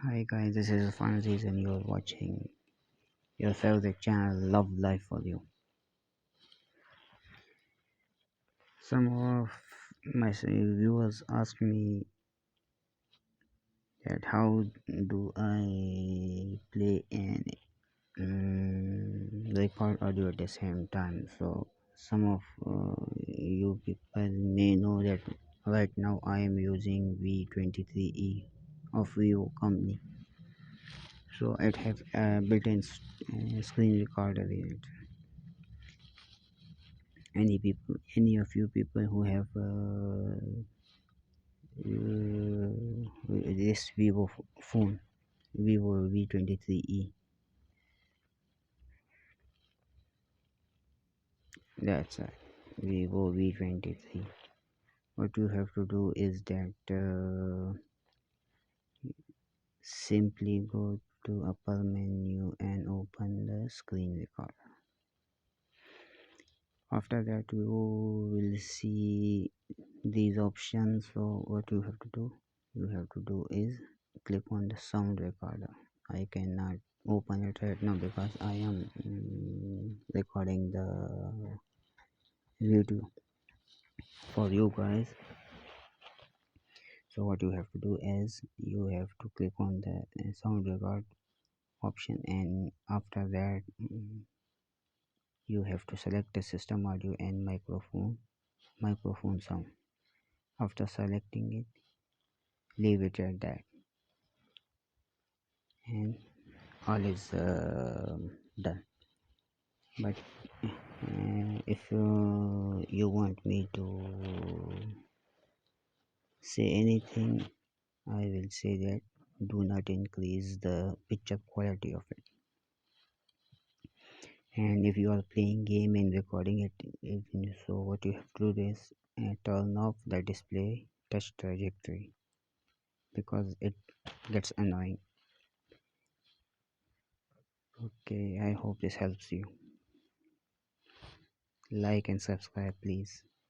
Hi guys, this is Francis and you're watching your favorite channel Love Life for You. Some of my viewers ask me that how do I play and record audio at the same time. So some of you people may know that right now I am using v23e of vivo company. So it has a built-in screen recorder in it. Any of you people who have this vivo phone, vivo v23e, that's vivo v23, what you have to do is that simply go to upper menu and open the screen recorder. After that you will see these options. So what you have to do is click on the sound recorder. I cannot open it right now because I am recording the video for you guys. So what you have to do is you have to click on the sound record option, and after that you have to select the system audio and microphone sound. After selecting it, leave it at that, and all is done. But if you want me to say anything, I will say that do not increase the picture quality of it. And if you are playing game and recording it, so what you have to do is turn off the display touch trajectory because it gets annoying. Okay, I hope this helps you. Like and subscribe please.